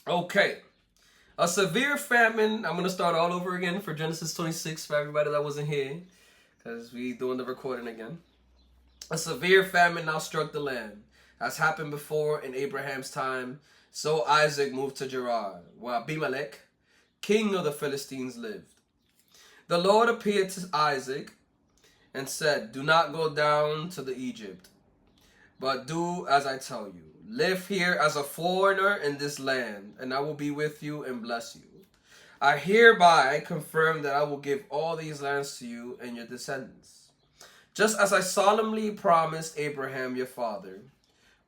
Okay. A severe famine. I'm going to start all over again for Genesis 26 for everybody that wasn't here. Because we doing the recording again. A severe famine now struck the land. As happened before in Abraham's time, so Isaac moved to Gerar, where Abimelech, king of the Philistines, lived. The Lord appeared to Isaac and said, "Do not go down to the Egypt, but do as I tell you. Live here as a foreigner in this land, and I will be with you and bless you. I hereby confirm that I will give all these lands to you and your descendants. Just as I solemnly promised Abraham your father,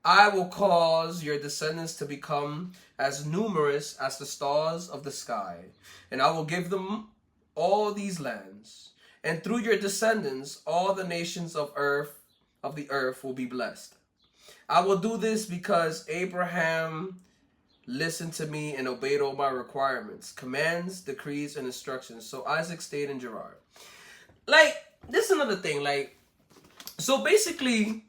I will cause your descendants to become as numerous as the stars of the sky, and I will give them all these lands. And through your descendants, all the nations of the earth will be blessed. I will do this because Abraham listened to me and obeyed all my requirements, commands, decrees, and instructions. So Isaac stayed in Gerar." Like, this is another thing. Like, so basically,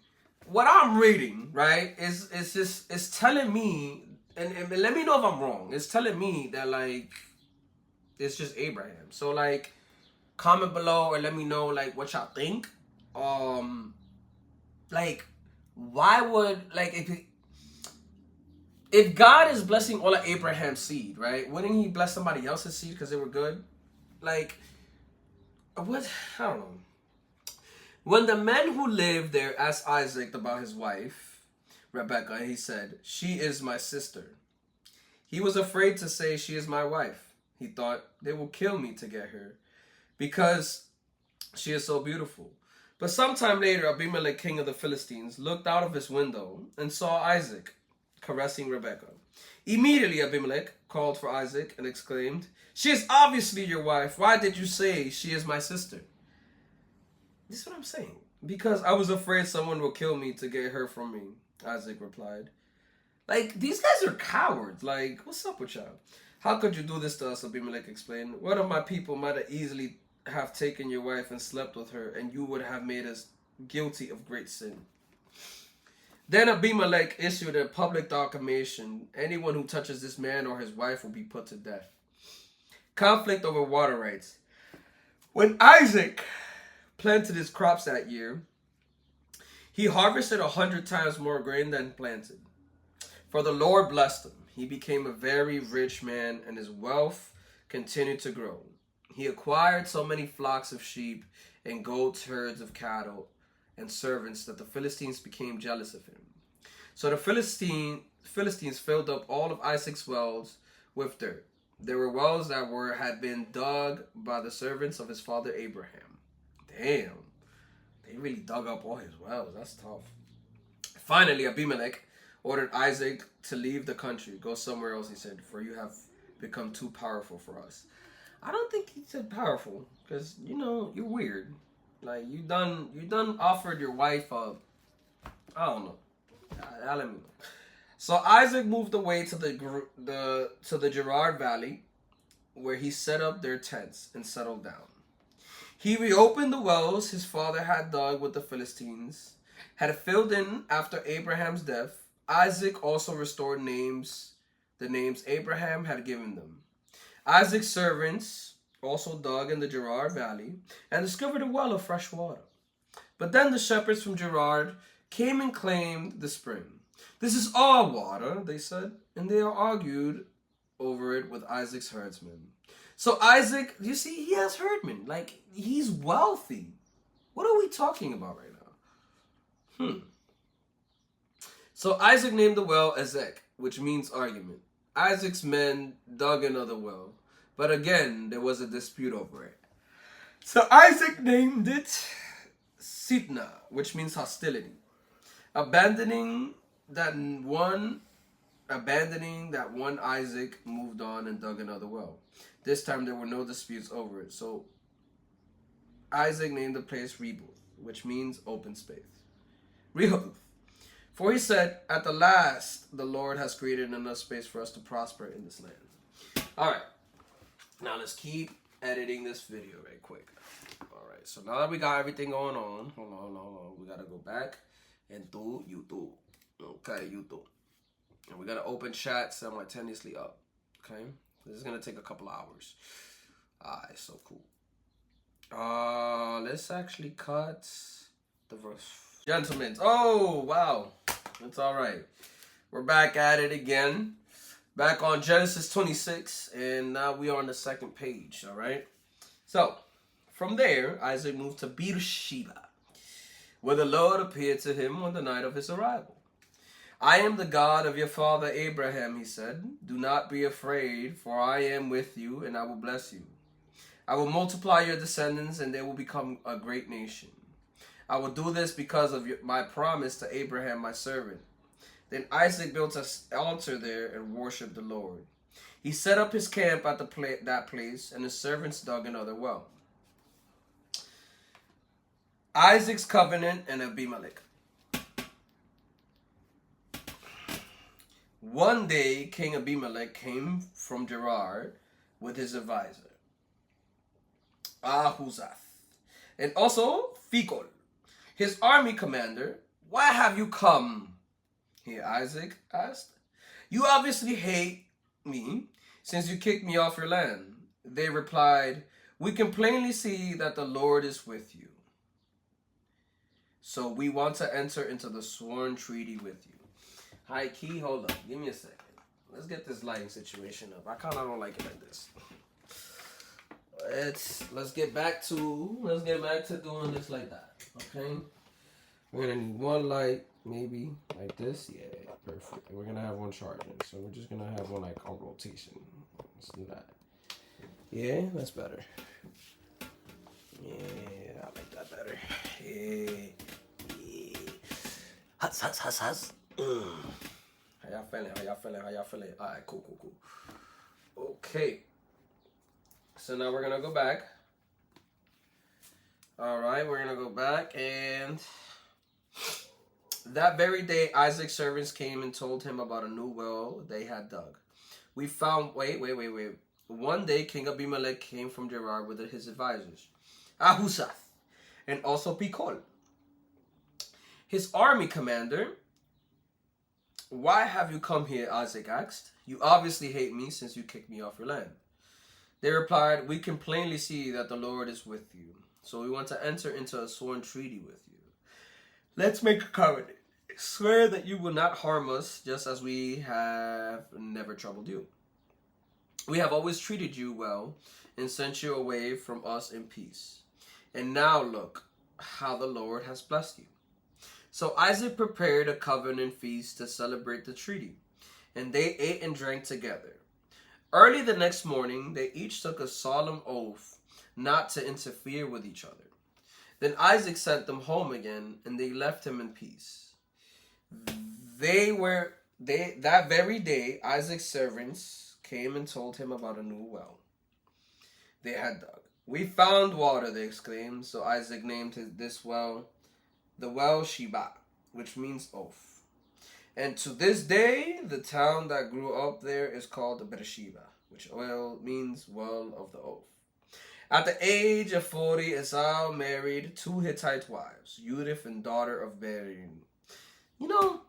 what I'm reading, right, is telling me, and let me know if I'm wrong. It's telling me that like it's just Abraham. So like, comment below or let me know like what y'all think. Like, why would like if God is blessing all of Abraham's seed, right? Wouldn't He bless somebody else's seed because they were good? Like, what? I don't know. When the men who lived there asked Isaac about his wife, Rebekah, he said, "She is my sister." He was afraid to say, "She is my wife." He thought, "They will kill me to get her because she is so beautiful." But sometime later, Abimelech, king of the Philistines, looked out of his window and saw Isaac caressing Rebekah. Immediately, Abimelech called for Isaac and exclaimed, "She is obviously your wife. Why did you say she is my sister?" This is what I'm saying. "Because I was afraid someone will kill me to get her from me," Isaac replied. Like, these guys are cowards. Like, what's up with y'all? "How could you do this to us?" Abimelech explained. "One of my people might have easily have taken your wife and slept with her, and you would have made us guilty of great sin." Then Abimelech issued a public proclamation: "Anyone who touches this man or his wife will be put to death." Conflict over water rights. When Isaac planted his crops that year, he harvested 100 times more grain than planted. For the Lord blessed him. He became a very rich man, and his wealth continued to grow. He acquired so many flocks of sheep and goats, herds of cattle, and servants that the Philistines became jealous of him. So the Philistines filled up all of Isaac's wells with dirt. There were wells that had been dug by the servants of his father Abraham. Damn, they really dug up all his wells. That's tough. Finally, Abimelech ordered Isaac to leave the country. "Go somewhere else," he said, "for you have become too powerful for us." I don't think he said powerful, because you're weird. Like, you done offered your wife up. I don't know. Let me know. So Isaac moved away to the Gerard Valley, where he set up their tents and settled down. He reopened the wells his father had dug with the Philistines, had filled in after Abraham's death. Isaac also restored the names Abraham had given them. Isaac's servants also dug in the Gerard Valley and discovered a well of fresh water. But then the shepherds from Gerard came and claimed the spring. "This is our water," they said, and they argued over it with Isaac's herdsmen. So Isaac, you see, he has herdmen. Like, he's wealthy. What are we talking about right now? So Isaac named the well Ezek, which means argument. Isaac's men dug another well, but again there was a dispute over it. So Isaac named it Sitna, which means hostility. Abandoning that one, Isaac moved on and dug another well. This time there were no disputes over it. So Isaac named the place Rehoboth, which means open space. Rehoboth. For he said, "At the last, the Lord has created enough space for us to prosper in this land." All right. Now let's keep editing this video right quick. All right. So now that we got everything going on, hold on. We got to go back into YouTube. Okay, YouTube. And we're going to open chat simultaneously up. Okay? This is going to take a couple hours. Alright, so cool. Let's actually cut the verse. Gentlemen. Oh, wow. That's alright. We're back at it again. Back on Genesis 26. And now we are on the second page. Alright? So, from there, Isaac moved to Beersheba, where the Lord appeared to him on the night of his arrival. I am the God of your father Abraham, he said. Do not be afraid, for I am with you, and I will bless you. I will multiply your descendants, and they will become a great nation. I will do this because of my promise to Abraham, my servant. Then Isaac built an altar there and worshipped the Lord. He set up his camp at that place, and his servants dug another well. Isaac's covenant and Abimelech. One day, King Abimelech came from Gerar with his advisor, Ahuzath, and also Phicol, his army commander. Why have you come here? Isaac asked. You obviously hate me since you kicked me off your land. They replied, we can plainly see that the Lord is with you. So we want to enter into the sworn treaty with you. Hi, Key, hold up. Give me a second. Let's get this lighting situation up. I kind of don't like it like this. Let's get back to doing this like that. Okay? We're gonna need one light, maybe like this. Yeah, perfect. And we're gonna have one charging. So we're just gonna have one like on rotation. Let's do that. Yeah, that's better. Yeah, I like that better. Yeah. Hus. How y'all feeling? Alright, cool. Okay. So now we're gonna go back. Alright, we're gonna go back, and that very day Isaac's servants came and told him about a new well they had dug. We found wait. One day King Abimelech came from Gerar with his advisors, Ahuzath, and also Phicol, his army commander. Why have you come here? Isaac asked. You obviously hate me since you kicked me off your land. They replied, we can plainly see that the Lord is with you. So we want to enter into a sworn treaty with you. Let's make a covenant. Swear that you will not harm us, just as we have never troubled you. We have always treated you well and sent you away from us in peace. And now look how the Lord has blessed you. So Isaac prepared a covenant feast to celebrate the treaty, and they ate and drank together. Early the next morning, they each took a solemn oath not to interfere with each other. Then Isaac sent them home again, and they left him in peace. That very day, Isaac's servants came and told him about a new well they had dug. We found water, they exclaimed. So Isaac named this well the well Sheba, which means oath. And to this day, the town that grew up there is called Beersheba, which means well of the oath. At the age of 40, Esau married 2 Hittite wives, Judith and daughter of Berin. You know,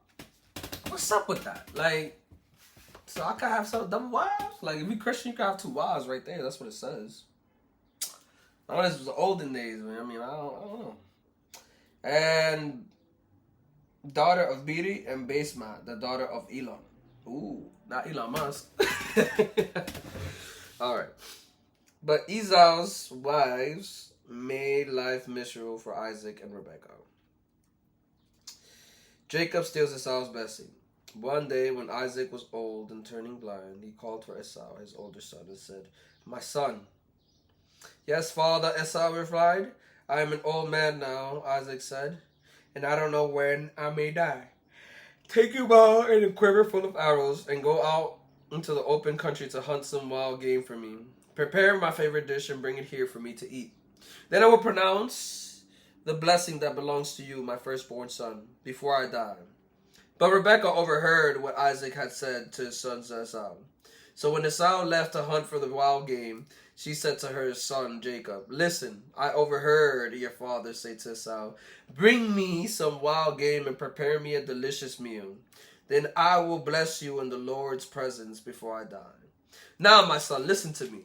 what's up with that? Like, so I could have some double wives? Like, if you're Christian, you could have 2 wives right there. That's what it says. I know this was the olden days, man. I mean, I don't know. And daughter of Biri and Basma, the daughter of Elon. Ooh, not Elon Musk. Alright. But Esau's wives made life miserable for Isaac and Rebekah. Jacob steals Esau's blessing. One day when Isaac was old and turning blind, he called for Esau, his older son, and said, my son. Yes, father, Esau replied. I am an old man now, Isaac said, and I don't know when I may die. Take your bow and a quiver full of arrows and go out into the open country to hunt some wild game for me. Prepare my favorite dish and bring it here for me to eat. Then I will pronounce the blessing that belongs to you, my firstborn son, before I die. But Rebekah overheard what Isaac had said to his son Esau. So when Esau left to hunt for the wild game, she said to her son Jacob, listen, I overheard your father say to Esau, bring me some wild game and prepare me a delicious meal. Then I will bless you in the Lord's presence before I die. Now, my son, listen to me.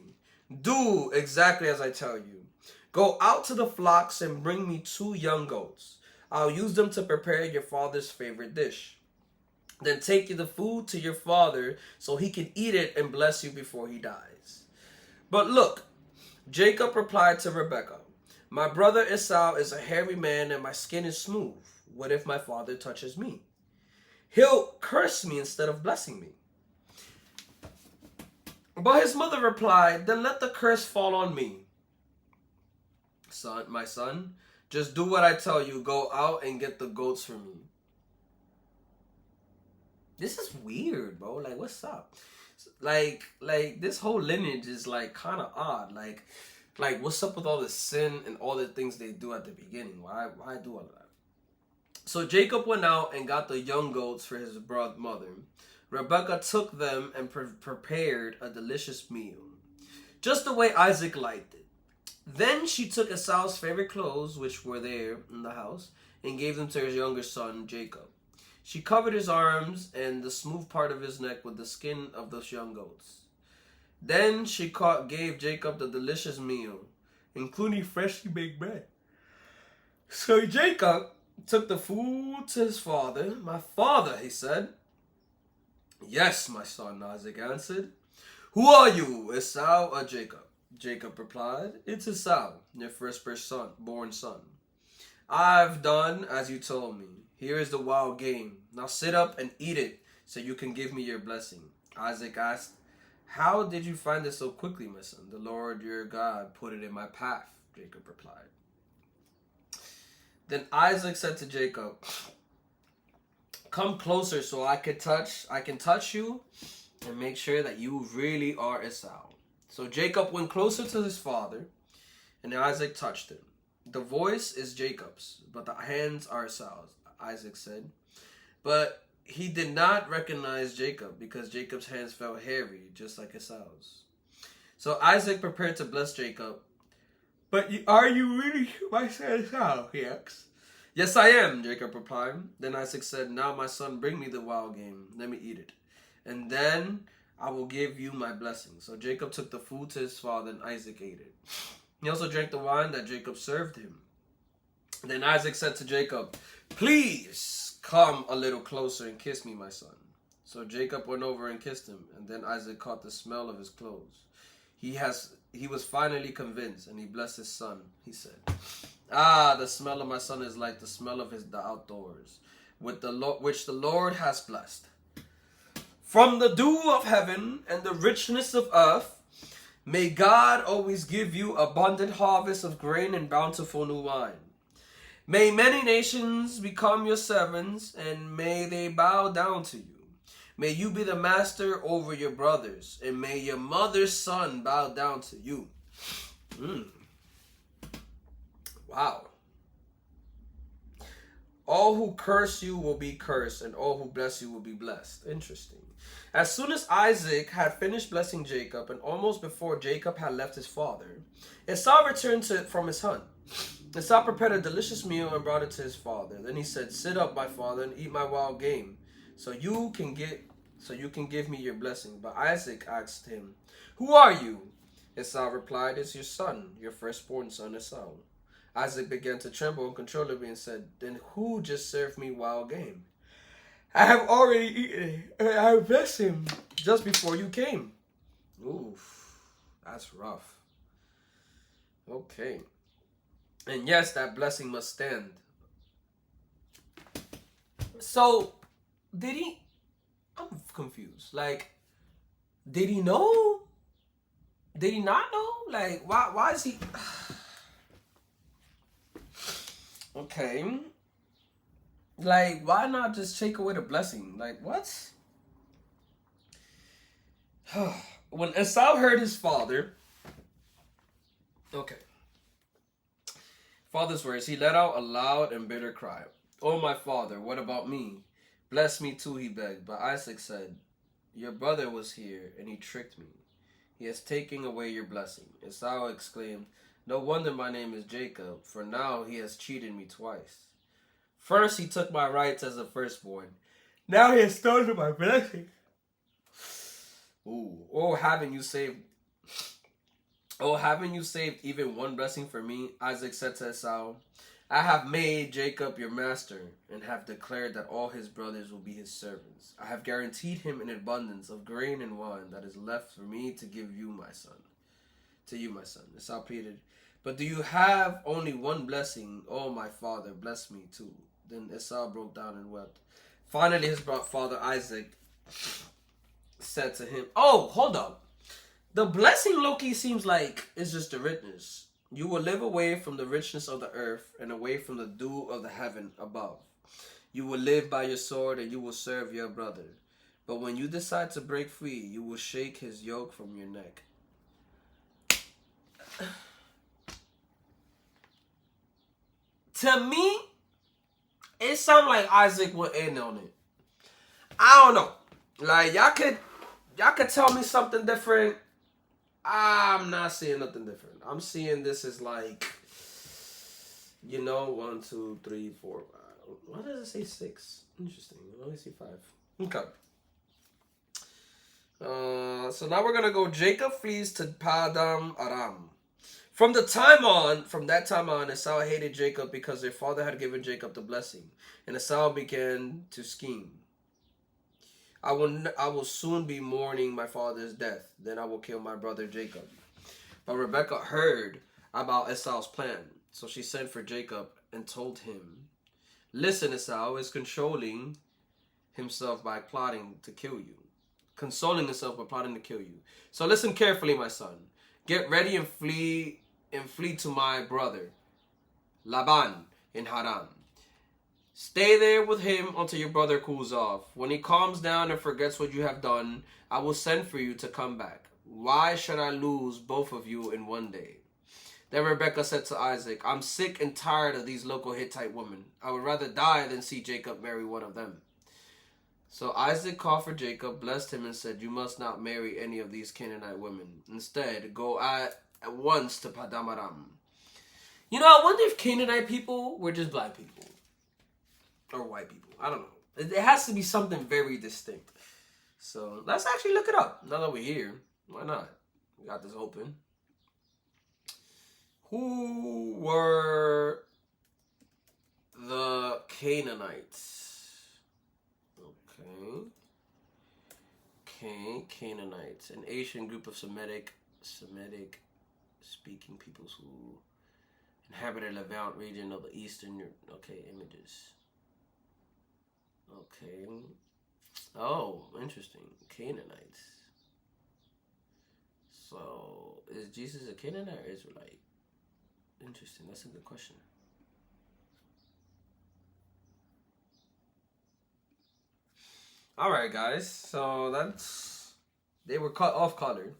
Do exactly as I tell you. Go out to the flocks and bring me 2 young goats. I'll use them to prepare your father's favorite dish. Then take the food to your father so he can eat it and bless you before he dies. But look, Jacob replied to Rebekah, my brother Esau is a hairy man and my skin is smooth. What if my father touches me? He'll curse me instead of blessing me. But his mother replied, then let the curse fall on me. Son, my son, just do what I tell you. Go out and get the goats for me. This is weird, bro. Like, what's up? Like this whole lineage is like kind of odd. Like what's up with all the sin and all the things they do at the beginning? Why do all of that? So Jacob went out and got the young goats for his mother. Rebekah took them and prepared a delicious meal, just the way Isaac liked it. Then she took Esau's favorite clothes, which were there in the house, and gave them to his younger son, Jacob. She covered his arms and the smooth part of his neck with the skin of those young goats. Then she gave Jacob the delicious meal, including freshly baked bread. So Jacob took the food to his father. My father, he said. Yes, my son, Isaac answered. Who are you, Esau or Jacob? Jacob replied, it's Esau, your firstborn son. I've done as you told me. Here is the wild game. Now sit up and eat it so you can give me your blessing. Isaac asked, how did you find it so quickly, my son? The Lord your God put it in my path, Jacob replied. Then Isaac said to Jacob, come closer so I can touch you and make sure that you really are Esau. So Jacob went closer to his father, and Isaac touched him. The voice is Jacob's, but the hands are Esau's, Isaac said. But he did not recognize Jacob because Jacob's hands felt hairy, just like Esau's. So Isaac prepared to bless Jacob. But are you really my son Esau? He asked. Yes, I am, Jacob replied. Then Isaac said, now my son, bring me the wild game. Let me eat it. And then I will give you my blessing. So Jacob took the food to his father, and Isaac ate it. He also drank the wine that Jacob served him. Then Isaac said to Jacob, please come a little closer and kiss me, my son. So Jacob went over and kissed him, and then Isaac caught the smell of his clothes. He was finally convinced, and he blessed his son. He said, the smell of my son is like the smell of the outdoors, which the Lord has blessed. From the dew of heaven and the richness of earth, may God always give you abundant harvest of grain and bountiful new wine. May many nations become your servants, and may they bow down to you. May you be the master over your brothers, and may your mother's son bow down to you. Wow. All who curse you will be cursed, and all who bless you will be blessed. Interesting. As soon as Isaac had finished blessing Jacob, and almost before Jacob had left his father, Esau returned from his hunt. Esau prepared a delicious meal and brought it to his father. Then he said, sit up, my father, and eat my wild game, so you can give me your blessing. But Isaac asked him, who are you? Esau replied, it's your son, your firstborn son Esau. Isaac began to tremble uncontrollably and said, then who just served me wild game? I have already eaten it, and I blessed him just before you came. Oof, that's rough. Okay. And yes, that blessing must stand. So, did he... I'm confused. Like, did he know? Did he not know? Like, why is he... Okay. Like, why not just take away the blessing? Like, what? When Esau heard his father... Okay. Father's words, he let out a loud and bitter cry. Oh, my father, what about me? Bless me too, he begged. But Isaac said, your brother was here, and he tricked me. He has taken away your blessing. Esau exclaimed, no wonder my name is Jacob, for now he has cheated me twice. First, he took my rights as a firstborn. Now he has stolen my blessing. Ooh. Haven't you saved even one blessing for me? Isaac said to Esau, I have made Jacob your master, and have declared that all his brothers will be his servants. I have guaranteed him an abundance of grain and wine that is left for me to give you, my son. To you, my son. Esau pleaded, but do you have only one blessing? Oh, my father, bless me too. Then Esau broke down and wept. Finally, his father Isaac said to him, oh, hold up. The blessing, Loki, seems like it's just the richness. You will live away from the richness of the earth and away from the dew of the heaven above. You will live by your sword and you will serve your brother. But when you decide to break free, you will shake his yoke from your neck. To me, it sounds like Isaac went in on it. I don't know. Like, y'all could tell me something different. I'm not seeing nothing different. I'm seeing this as like, 1, 2, 3, 4, 5. Why does it say 6? Interesting. I only see 5. Okay. So now we're gonna go. Jacob flees to Padam Aram. From that time on, Esau hated Jacob because their father had given Jacob the blessing, and Esau began to scheme. I will soon be mourning my father's death. Then I will kill my brother Jacob. But Rebekah heard about Esau's plan. So she sent for Jacob and told him, listen, Esau is consoling himself by plotting to kill you. So listen carefully, my son. Get ready and flee to my brother Laban in Haran. Stay there with him until your brother cools off. When he calms down and forgets what you have done, I will send for you to come back. Why should I lose both of you in one day? Then Rebekah said to Isaac, I'm sick and tired of these local Hittite women. I would rather die than see Jacob marry one of them. So Isaac called for Jacob, blessed him, and said, you must not marry any of these Canaanite women. Instead, go at once to Padam Aram. I wonder if Canaanite people were just black people. Or white people. I don't know. It has to be something very distinct. So let's actually look it up. Now that we're here. Why not? We got this open. Who were the Canaanites? Okay, Canaanites. An Asian group of Semitic speaking peoples who inhabited the Levant region of the Eastern Europe. Okay, images. Okay. Oh, interesting. Canaanites. So, is Jesus a Canaanite or Israelite? Interesting. That's a good question. Alright, guys. So, they were cut off color.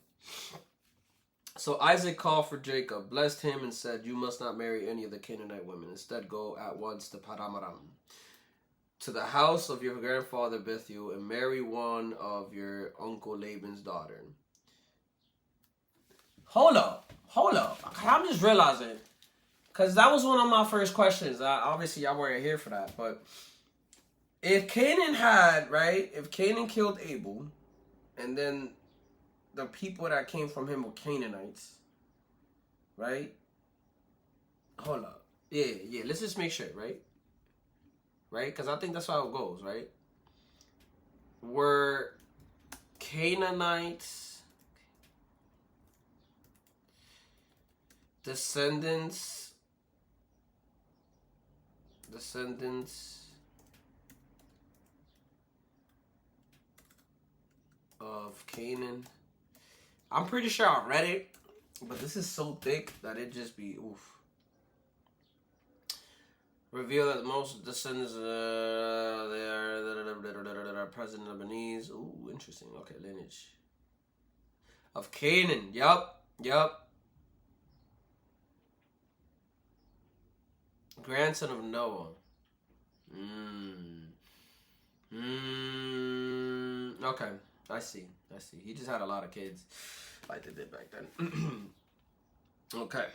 So Isaac called for Jacob, blessed him, and said, you must not marry any of the Canaanite women. Instead, go at once to Padam Aram, to the house of your grandfather Bethuel, and marry one of your uncle Laban's daughter. Hold up. I'm just realizing, because that was one of my first questions. Obviously, I weren't here for that, but if Canaan killed Abel, and then the people that came from him were Canaanites, right? Hold up. Yeah, let's just make sure, right? Right? Because I think that's how it goes, right? Were Canaanites descendants of Canaan? I'm pretty sure I read it, but this is so thick that it just be oof. Reveal that most descendants they are present in Lebanese. Ooh, interesting. Okay, lineage of Canaan. Yup. Grandson of Noah. Okay, I see. He just had a lot of kids, like they did back then. Okay.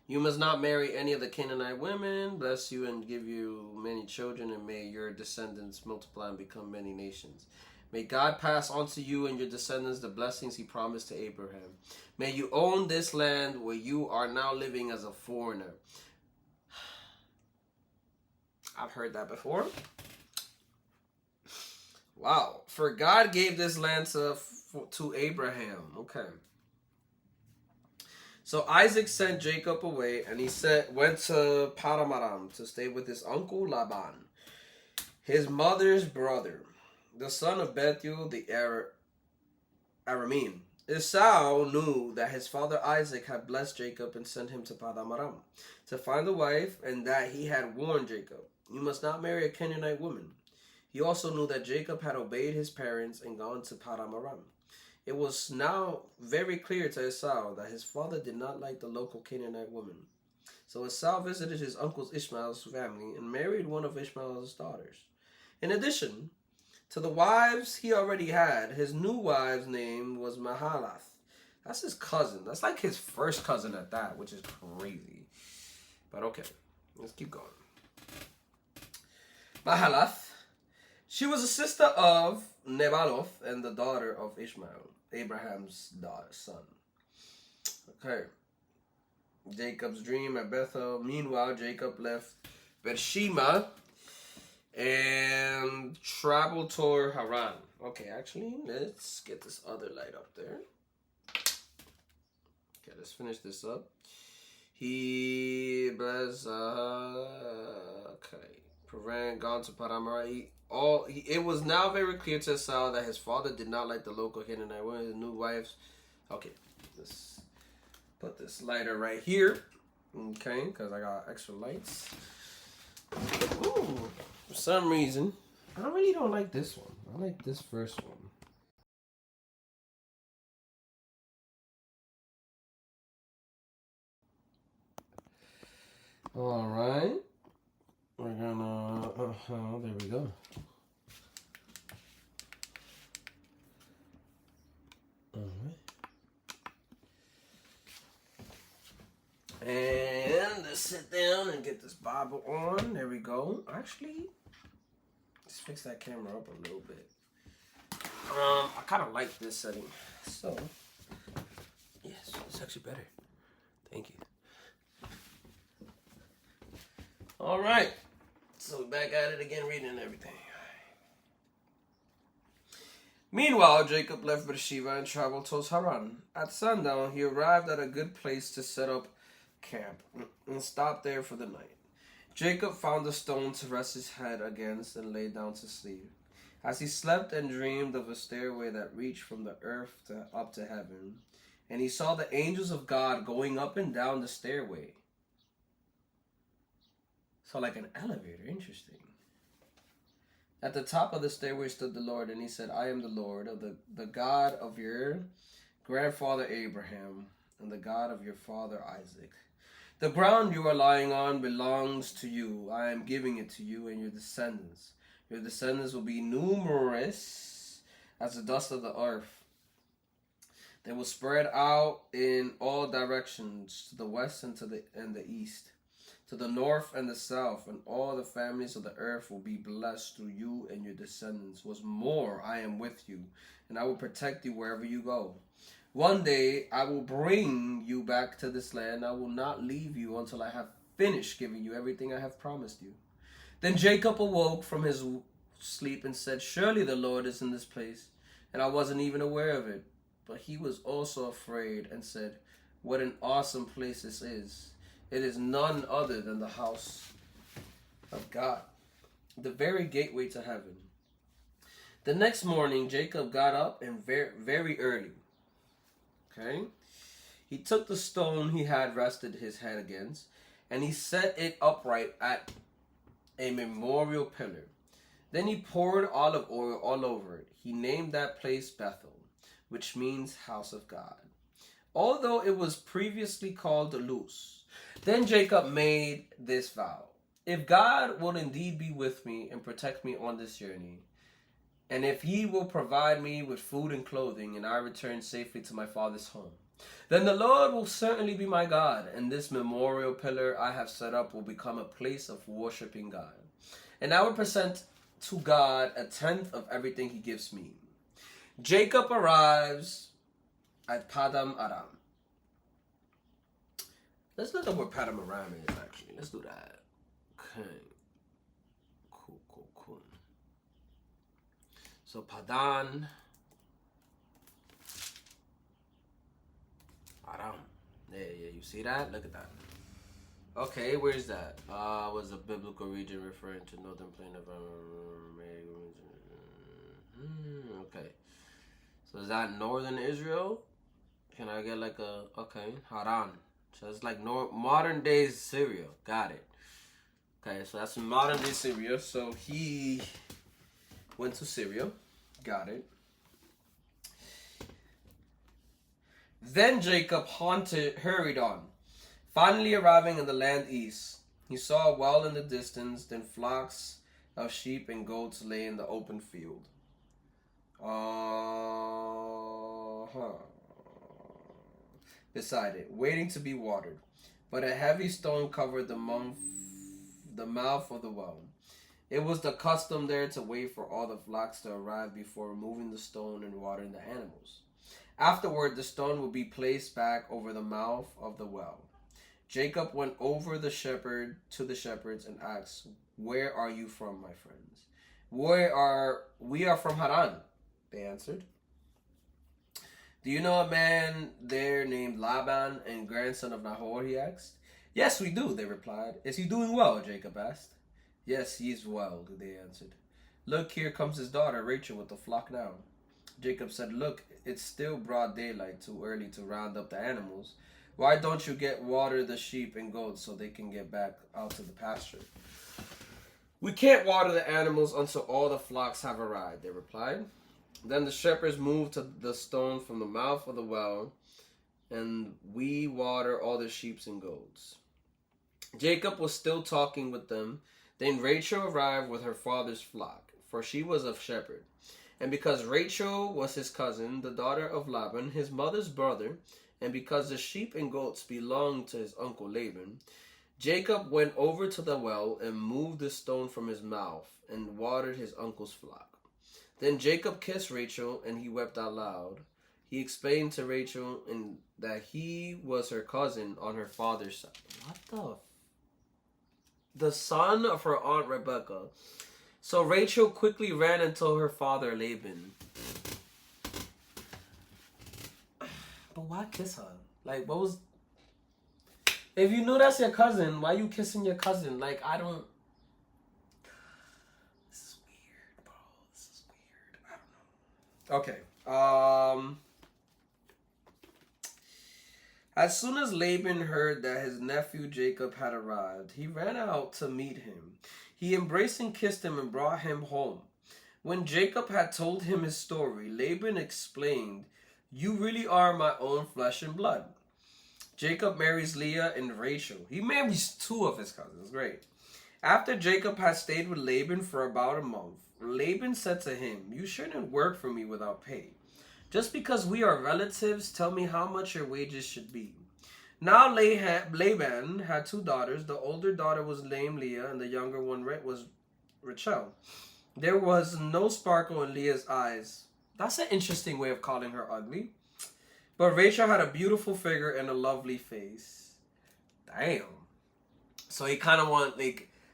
You must not marry any of the Canaanite women. Bless you and give you many children, and may your descendants multiply and become many nations. May God pass on to you and your descendants the blessings he promised to Abraham. May you own this land where you are now living as a foreigner. I've heard that before. Wow. For God gave this land to Abraham. Okay. So Isaac sent Jacob away, and he went to Padamaram to stay with his uncle Laban, his mother's brother, the son of Bethuel the Aramean. Esau knew that his father Isaac had blessed Jacob and sent him to Padamaram to find a wife, and that he had warned Jacob, "You must not marry a Canaanite woman." He also knew that Jacob had obeyed his parents and gone to Padamaram. It was now very clear to Esau that his father did not like the local Canaanite woman. So Esau visited his uncle Ishmael's family and married one of Ishmael's daughters. In addition to the wives he already had, his new wife's name was Mahalath. That's his cousin. That's like his first cousin at that, which is crazy. But okay, let's keep going. Mahalath. She was a sister of Nebaloth and the daughter of Ishmael, Abraham's son. Okay. Jacob's dream at Bethel. Meanwhile, Jacob left Beersheba and traveled toward Haran. Okay, actually, let's get this other light up there. Okay, let's finish this up. He was Paran gone to Paramara. It was now very clear to Esau that his father did not like the local Canaanite women, his new wives. Okay, let's put this lighter right here. Okay, because I got extra lights. Ooh, for some reason, I really don't like this one. I like this first one. All right. We're gonna, there we go. Alright. And let's sit down and get this Bible on. There we go. Actually, let's fix that camera up a little bit. I kind of like this setting. So, yes, it's actually better. Thank you. Alright. So back at it again, reading and everything. Meanwhile, Jacob left Beersheba and traveled towards Haran. At sundown, he arrived at a good place to set up camp and stopped there for the night. Jacob found a stone to rest his head against and lay down to sleep. As he slept and dreamed of a stairway that reached from the earth up to heaven, and he saw the angels of God going up and down the stairway. So like an elevator, interesting. At the top of the stairway stood the Lord, and he said, "I am the Lord, of the God of your grandfather Abraham, and the God of your father Isaac. The ground you are lying on belongs to you. I am giving it to you and your descendants. Your descendants will be numerous as the dust of the earth. They will spread out in all directions, to the west and to the east, to the north and the south, and all the families of the earth will be blessed through you and your descendants. What's more, I am with you, and I will protect you wherever you go. One day I will bring you back to this land. I will not leave you until I have finished giving you everything I have promised you." Then Jacob awoke from his sleep and said, "Surely the Lord is in this place, and I wasn't even aware of it." But he was also afraid and said, "What an awesome place this is. It is none other than the house of God, the very gateway to heaven." The next morning, Jacob got up and very early. Okay? He took the stone he had rested his head against, and he set it upright at a memorial pillar. Then he poured olive oil all over it. He named that place Bethel, which means house of God, although it was previously called Luz. Then Jacob made this vow: "If God will indeed be with me and protect me on this journey, and if he will provide me with food and clothing, and I return safely to my father's home, Then the Lord will certainly be my God, and this memorial pillar I have set up will become a place of worshiping God. And I will present to God a tenth of everything he gives me. Jacob arrives at Padam Aram. Let's look up where Padam Aram is, actually. Let's do that. Okay. Cool. So Padan Aram. Yeah, you see that? Look at that. Okay, where's that? Was a biblical region referring to northern plain of okay. So is that northern Israel? Can I get like a okay, Haran. So it's like modern day Syria. Got it. Okay, so that's modern day Syria. So he went to Syria. Got it. Then Jacob hurried on. Finally arriving in the land east, he saw a well in the distance, then flocks of sheep and goats lay in the open field. Beside it, waiting to be watered. But a heavy stone covered the mouth of the well. It was the custom there to wait for all the flocks to arrive before removing the stone and watering the animals. Afterward, the stone would be placed back over the mouth of the well. Jacob went over to the shepherds and asked, "Where are you from, my friends?" We are from Haran," they answered. "Do you know a man there named Laban and grandson of Nahor?" he asked. "Yes, we do," they replied. "Is he doing well?" Jacob asked. "Yes, he is well," they answered. "Look, here comes his daughter Rachel with the flock now." Jacob said, "Look, it's still broad daylight, too early to round up the animals. Why don't you water the sheep and goats so they can get back out to the pasture?" "We can't water the animals until all the flocks have arrived," they replied. Then the shepherds moved to the stone from the mouth of the well, and we water all the sheep and goats. Jacob was still talking with them. Then Rachel arrived with her father's flock, for she was a shepherd. And because Rachel was his cousin, the daughter of Laban, his mother's brother, and because the sheep and goats belonged to his uncle Laban, Jacob went over to the well and moved the stone from his mouth and watered his uncle's flock. Then Jacob kissed Rachel, and he wept out loud. He explained to Rachel that he was her cousin on her father's side. What the son of her aunt Rebecca. So Rachel quickly ran and told her father Laban. But why kiss her? Like, what was... If you know that's your cousin, why you kissing your cousin? Like, I don't... This is weird, bro. This is weird. I don't know. Okay. As soon as Laban heard that his nephew Jacob had arrived, he ran out to meet him. He embraced and kissed him and brought him home. When Jacob had told him his story, Laban explained, "You really are my own flesh and blood." Jacob marries Leah and Rachel. He marries two of his cousins. Great. After Jacob had stayed with Laban for about a month, Laban said to him, "You shouldn't work for me without pay. Just because we are relatives, tell me how much your wages should be." Now Laban had two daughters. The older daughter was named Leah, and the younger one was Rachel. There was no sparkle in Leah's eyes. That's an interesting way of calling her ugly. But Rachel had a beautiful figure and a lovely face. Damn. So he kind of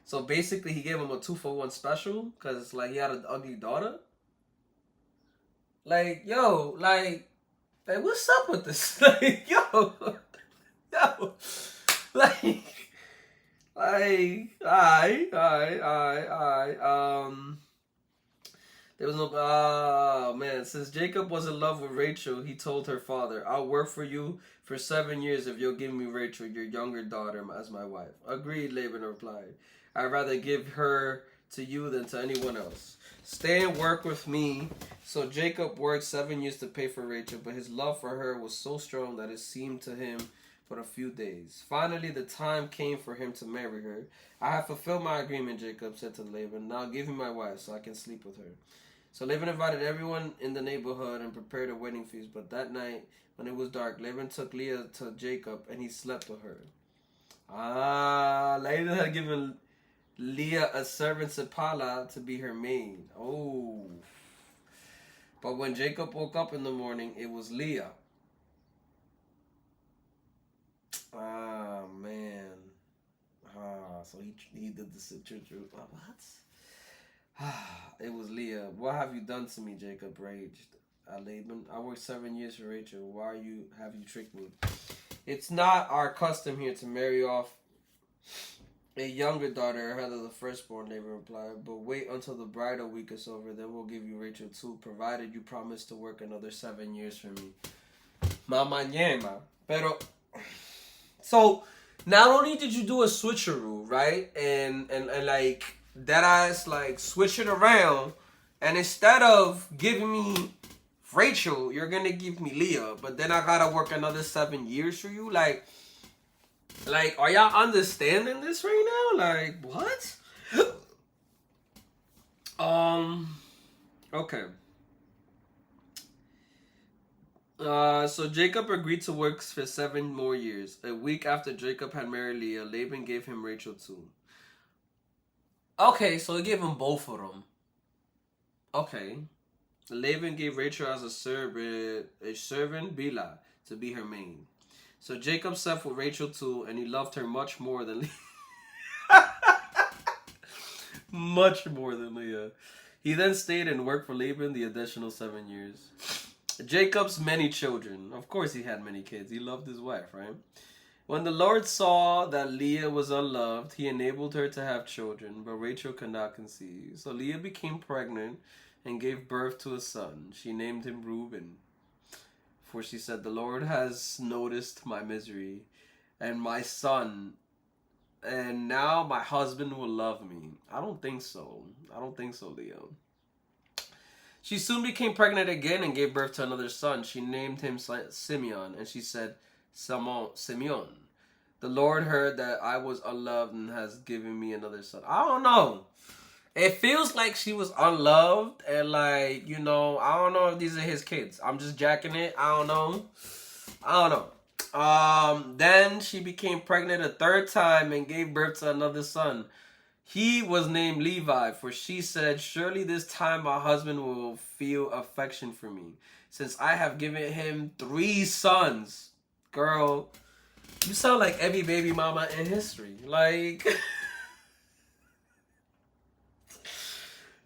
so basically he gave him a 2-for-1 special, because like he had an ugly daughter. Like, yo, like what's up with this? Like, yo, like, there was no, oh man, since Jacob was in love with Rachel, he told her father, "I'll work for you for 7 years if you'll give me Rachel, your younger daughter, as my wife." "Agreed," Laban replied. "I'd rather give her to you than to anyone else. Stay and work with me." So Jacob worked 7 years to pay for Rachel, but his love for her was so strong that it seemed to him but a few days. Finally, the time came for him to marry her. "I have fulfilled my agreement," Jacob said to Laban. "Now give me my wife so I can sleep with her." So Laban invited everyone in the neighborhood and prepared a wedding feast. But that night, when it was dark, Laban took Leah to Jacob and he slept with her. Laban had given Leah a servant Zipporah to be her maid. Oh. But when Jacob woke up in the morning, it was Leah. Ah, man. So he did the treacherous. What? It was Leah. What have you done to me? Jacob raged at Laban. I worked 7 years for Rachel. Why have you tricked me? It's not our custom here to marry off a younger daughter ahead of the firstborn, Laban replied. But wait until the bridal week is over, then we'll give you Rachel too, provided you promise to work another 7 years for me. Mama ñema. Pero, so, not only did you do a switcheroo, right? And like, that ass, like, switch it around, and instead of giving me Rachel, you're gonna give me Leah, but then I gotta work another 7 years for you? Like, are y'all understanding this right now? Like, what? Okay. So Jacob agreed to work for 7 more years. A week after Jacob had married Leah, Laban gave him Rachel too. Okay, so he gave him both of them. Okay. Laban gave Rachel as a servant Bilhah, to be her maid. So Jacob slept with Rachel too, and he loved her much more than Leah. Much more than Leah. He then stayed and worked for Laban the additional 7 years. Jacob's many children. Of course he had many kids. He loved his wife, right? When the Lord saw that Leah was unloved, he enabled her to have children, but Rachel could not conceive. So Leah became pregnant and gave birth to a son. She named him Reuben. For she said, the Lord has noticed my misery and my son, and now my husband will love me. I don't think so. Leah. She soon became pregnant again and gave birth to another son. She named him Simeon, and she said, Simeon. The Lord heard that I was unloved and has given me another son. I don't know. It feels like she was unloved, and like, you know, I don't know if these are his kids. I'm just jacking it. I don't know. Then she became pregnant a third time and gave birth to another son. He was named Levi, for she said, surely this time my husband will feel affection for me, since I have given him 3 sons. Girl, you sound like every baby mama in history. Like,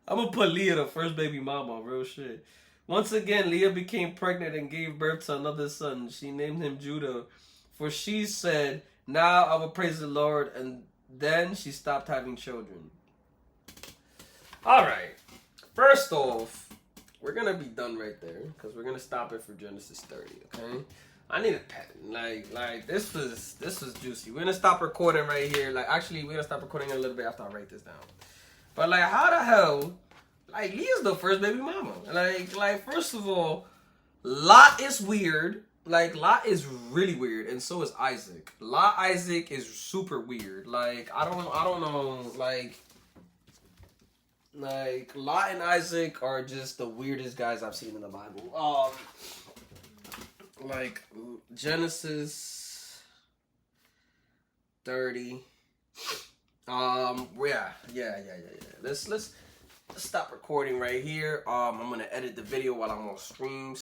I'm gonna put Leah the first baby mama, real shit. Once again, Leah became pregnant and gave birth to another son. She named him Judah, for she said, now I will praise the Lord, and then she stopped having children. Alright. First off, we're going to be done right there, because we're going to stop it for Genesis 30, okay? I need a pen. Like this was juicy. We're going to stop recording right here. Like, actually, we're going to stop recording a little bit after I write this down. But, like, how the hell, like, Leah's the first baby mama. Like, first of all, Lot is weird. Like, Lot is really weird, and so is Isaac. Isaac is super weird. Like, I don't know. Like, Lot and Isaac are just the weirdest guys I've seen in the Bible. Like, Genesis 30. Yeah. Let's stop recording right here. I'm gonna edit the video while I'm on stream.